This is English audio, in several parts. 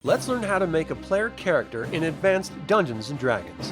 Let's learn how to make a player character in Advanced Dungeons & Dragons.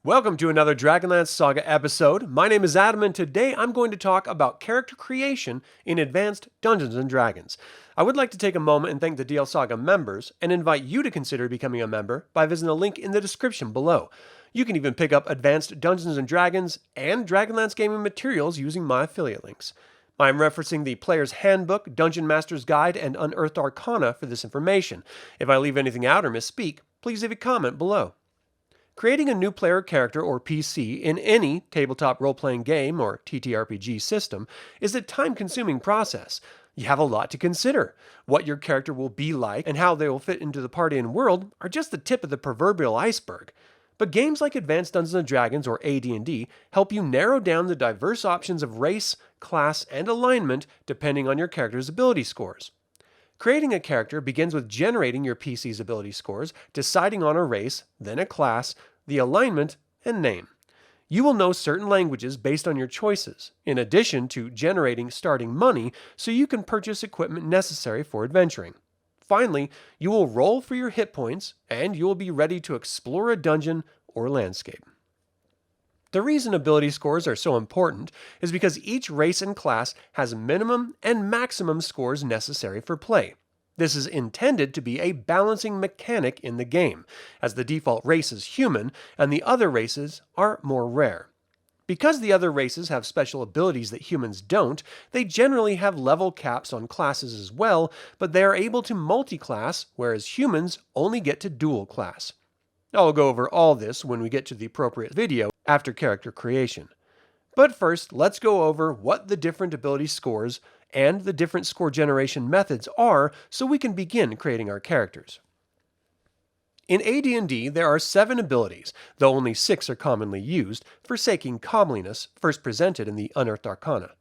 Welcome to another DragonLance Saga episode. My name is Adam, and today I'm going to talk about character creation in Advanced Dungeons & Dragons. I would like to take a moment and thank the DL Saga members, and invite you to consider becoming a member by visiting the link in the description below. You can even pick up Advanced Dungeons & Dragons and Dragonlance gaming materials using my affiliate links. I'm referencing the Player's Handbook, Dungeon Master's Guide, and Unearthed Arcana for this information. If I leave anything out or misspeak, please leave a comment below. Creating a new player character or PC in any tabletop role-playing game or TTRPG system is a time-consuming process. You have a lot to consider. What your character will be like and how they will fit into the party and world are just the tip of the proverbial iceberg. But games like Advanced Dungeons & Dragons or AD&D help you narrow down the diverse options of race, class, and alignment depending on your character's ability scores. Creating a character begins with generating your PC's ability scores, deciding on a race, then a class, the alignment, and name. You will know certain languages based on your choices, in addition to generating starting money so you can purchase equipment necessary for adventuring. Finally, you will roll for your hit points, and you will be ready to explore a dungeon or landscape. The reason ability scores are so important is because each race and class has minimum and maximum scores necessary for play. This is intended to be a balancing mechanic in the game, as the default race is human and the other races are more rare. Because the other races have special abilities that humans don't, they generally have level caps on classes as well, but they are able to multi-class, whereas humans only get to dual class. I'll go over all this when we get to the appropriate video after character creation. But first, let's go over what the different ability scores and the different score generation methods are so we can begin creating our characters. In AD&D, there are 7 abilities, though only 6 are commonly used, forsaking comeliness, first presented in the Unearthed Arcana.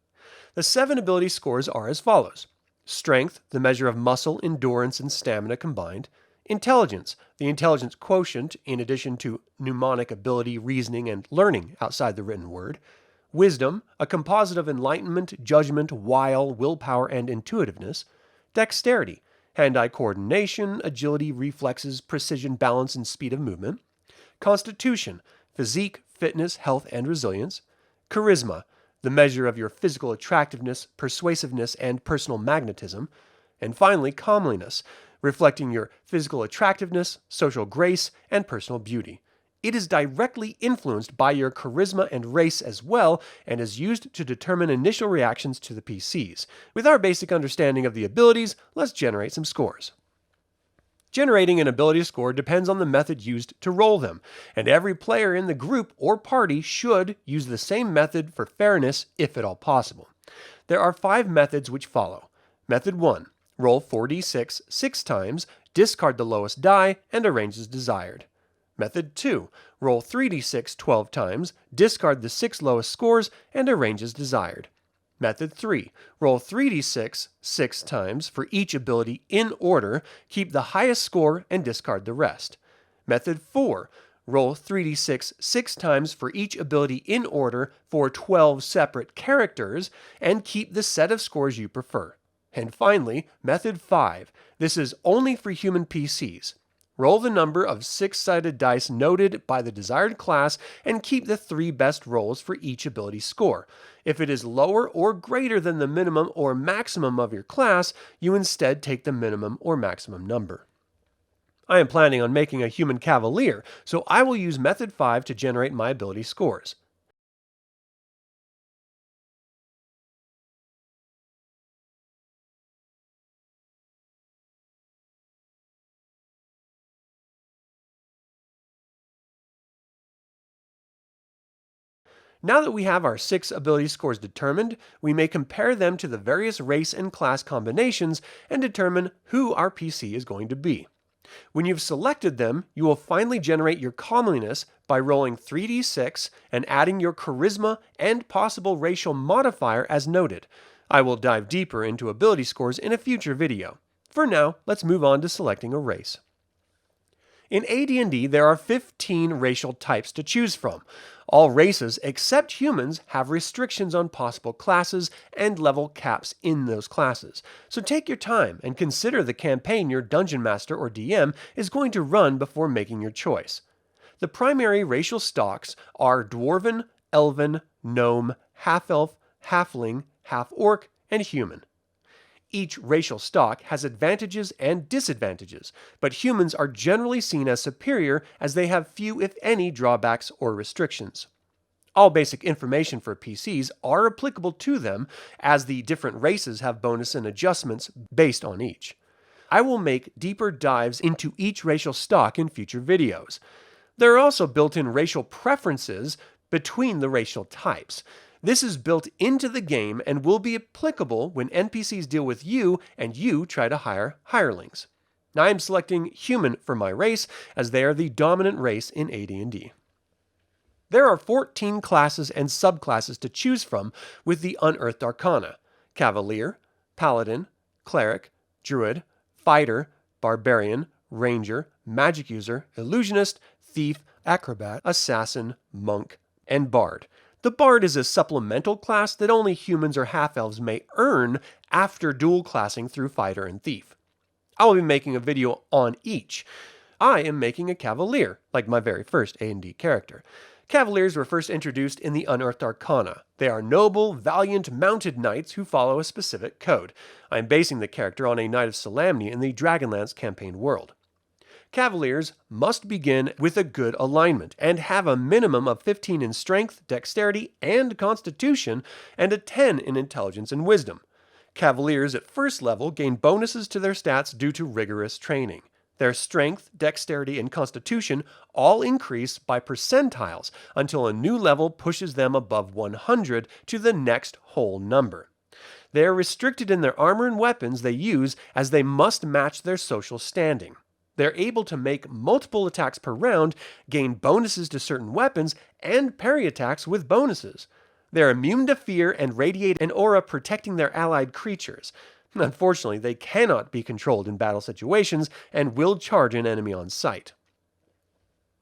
The 7 ability scores are as follows: Strength, the measure of muscle, endurance, and stamina combined; Intelligence, the intelligence quotient in addition to mnemonic ability, reasoning, and learning outside the written word; Wisdom, a composite of enlightenment, judgment, wile, willpower, and intuitiveness; Dexterity, hand-eye coordination, agility, reflexes, precision, balance, and speed of movement; Constitution, physique, fitness, health, and resilience; Charisma, the measure of your physical attractiveness, persuasiveness, and personal magnetism; and finally, Comeliness, reflecting your physical attractiveness, social grace, and personal beauty. It is directly influenced by your charisma and race as well, and is used to determine initial reactions to the PCs. With our basic understanding of the abilities, let's generate some scores. Generating an ability score depends on the method used to roll them, and every player in the group or party should use the same method for fairness if at all possible. There are 5 methods which follow. Method 1. Roll 4d6 6 times, discard the lowest die, and arrange as desired. Method 2. Roll 3d6 12 times, discard the 6 lowest scores, and arrange as desired. Method 3. Roll 3d6 6 times for each ability in order, keep the highest score, and discard the rest. Method 4. Roll 3d6 6 times for each ability in order for 12 separate characters, and keep the set of scores you prefer. And finally, Method 5. This is only for human PCs. Roll the number of 6-sided dice noted by the desired class and keep the 3 best rolls for each ability score. If it is lower or greater than the minimum or maximum of your class, you instead take the minimum or maximum number. I am planning on making a human cavalier, so I will use Method 5 to generate my ability scores. Now that we have our 6 ability scores determined, we may compare them to the various race and class combinations and determine who our PC is going to be. When you've selected them, you will finally generate your comeliness by rolling 3d6 and adding your charisma and possible racial modifier as noted. I will dive deeper into ability scores in a future video. For now, let's move on to selecting a race. In AD&D, there are 15 racial types to choose from. All races except humans have restrictions on possible classes and level caps in those classes. So take your time and consider the campaign your Dungeon Master or DM is going to run before making your choice. The primary racial stocks are Dwarven, Elven, Gnome, Half-Elf, Halfling, Half-Orc, and Human. Each racial stock has advantages and disadvantages, but humans are generally seen as superior as they have few, if any, drawbacks or restrictions. All basic information for PCs are applicable to them, as the different races have bonus and adjustments based on each. I will make deeper dives into each racial stock in future videos. There are also built-in racial preferences between the racial types. This is built into the game and will be applicable when NPCs deal with you and you try to hire hirelings. Now I am selecting Human for my race, as they are the dominant race in AD&D. There are 14 classes and subclasses to choose from with the Unearthed Arcana: Cavalier, Paladin, Cleric, Druid, Fighter, Barbarian, Ranger, Magic User, Illusionist, Thief, Acrobat, Assassin, Monk, and Bard. The Bard is a supplemental class that only humans or half-elves may earn after dual classing through Fighter and Thief. I will be making a video on each. I am making a Cavalier, like my very first A&D character. Cavaliers were first introduced in the Unearthed Arcana. They are noble, valiant, mounted knights who follow a specific code. I am basing the character on a Knight of Solamnia in the Dragonlance campaign world. Cavaliers must begin with a good alignment and have a minimum of 15 in strength, dexterity, and constitution, and a 10 in intelligence and wisdom. Cavaliers at first level gain bonuses to their stats due to rigorous training. Their strength, dexterity, and constitution all increase by percentiles until a new level pushes them above 100 to the next whole number. They are restricted in their armor and weapons they use, as they must match their social standing. They're able to make multiple attacks per round, gain bonuses to certain weapons, and parry attacks with bonuses. They're immune to fear and radiate an aura protecting their allied creatures. Unfortunately, they cannot be controlled in battle situations and will charge an enemy on sight.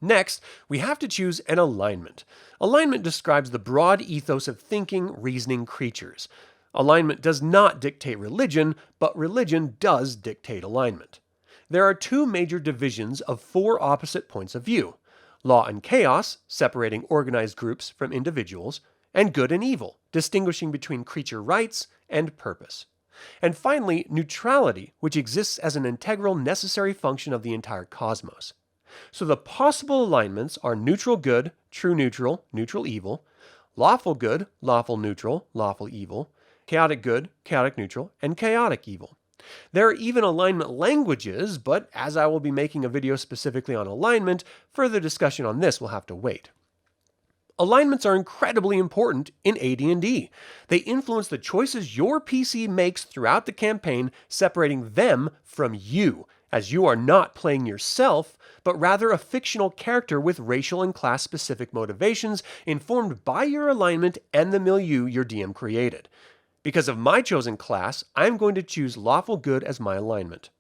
Next, we have to choose an alignment. Alignment describes the broad ethos of thinking, reasoning creatures. Alignment does not dictate religion, but religion does dictate alignment. There are two major divisions of four opposite points of view: law and chaos, separating organized groups from individuals, and good and evil, distinguishing between creature rights and purpose. And finally, neutrality, which exists as an integral, necessary function of the entire cosmos. So the possible alignments are neutral good, true neutral, neutral evil, lawful good, lawful neutral, lawful evil, chaotic good, chaotic neutral, and chaotic evil. There are even alignment languages, but as I will be making a video specifically on alignment, further discussion on this will have to wait. Alignments are incredibly important in AD&D. They influence the choices your PC makes throughout the campaign, separating them from you, as you are not playing yourself, but rather a fictional character with racial and class-specific motivations informed by your alignment and the milieu your DM created. Because of my chosen class, I'm going to choose Lawful Good as my alignment.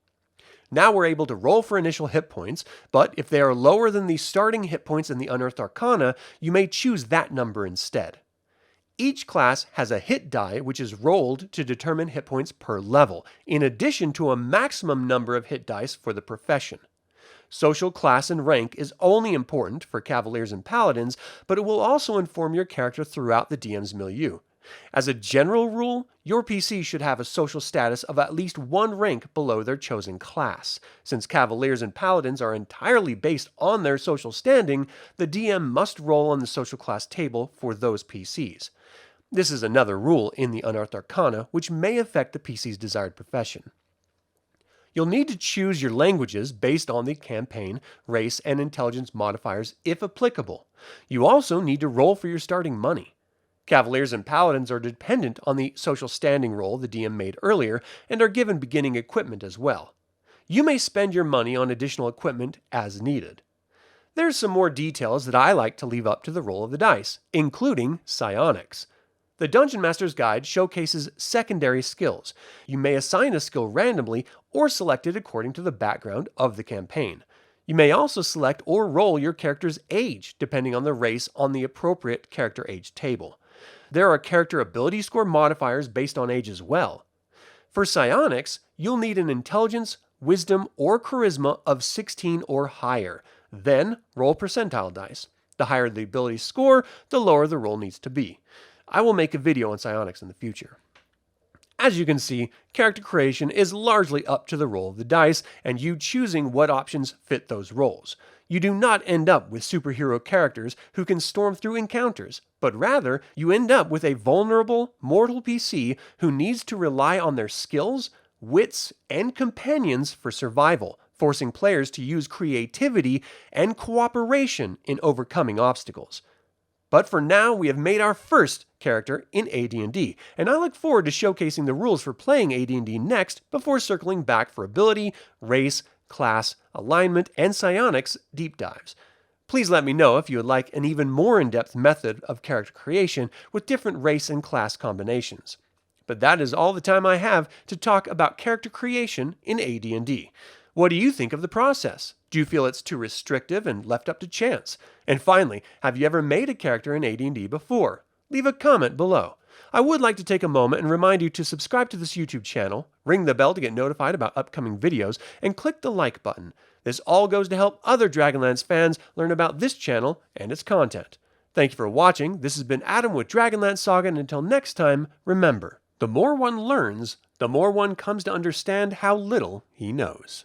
Now we're able to roll for initial hit points, but if they are lower than the starting hit points in the Unearthed Arcana, you may choose that number instead. Each class has a hit die which is rolled to determine hit points per level, in addition to a maximum number of hit dice for the profession. Social class and rank is only important for Cavaliers and Paladins, but it will also inform your character throughout the DM's milieu. As a general rule, your PC should have a social status of at least one rank below their chosen class. Since Cavaliers and Paladins are entirely based on their social standing, the DM must roll on the social class table for those PCs. This is another rule in the Unearthed Arcana, which may affect the PC's desired profession. You'll need to choose your languages based on the campaign, race, and intelligence modifiers if applicable. You also need to roll for your starting money. Cavaliers and Paladins are dependent on the social standing roll the DM made earlier and are given beginning equipment as well. You may spend your money on additional equipment as needed. There's some more details that I like to leave up to the roll of the dice, including psionics. The Dungeon Master's Guide showcases secondary skills. You may assign a skill randomly or select it according to the background of the campaign. You may also select or roll your character's age, depending on the race on the appropriate character age table. There are character ability score modifiers based on age as well. For psionics, you'll need an intelligence, wisdom, or charisma of 16 or higher. Then roll percentile dice. The higher the ability score, the lower the roll needs to be. I will make a video on psionics in the future. As you can see, character creation is largely up to the roll of the dice and you choosing what options fit those roles. You do not end up with superhero characters who can storm through encounters, but rather you end up with a vulnerable, mortal PC who needs to rely on their skills, wits, and companions for survival, forcing players to use creativity and cooperation in overcoming obstacles. But for now, we have made our first character in AD&D, and I look forward to showcasing the rules for playing AD&D next before circling back for ability, race, class, alignment, and psionics deep dives. Please let me know if you would like an even more in-depth method of character creation with different race and class combinations. But that is all the time I have to talk about character creation in AD&D. What do you think of the process? Do you feel it's too restrictive and left up to chance? And finally, have you ever made a character in AD&D before? Leave a comment below. I would like to take a moment and remind you to subscribe to this YouTube channel, ring the bell to get notified about upcoming videos, and click the like button. This all goes to help other Dragonlance fans learn about this channel and its content. Thank you for watching. This has been Adam with Dragonlance Saga, and until next time, remember, the more one learns, the more one comes to understand how little he knows.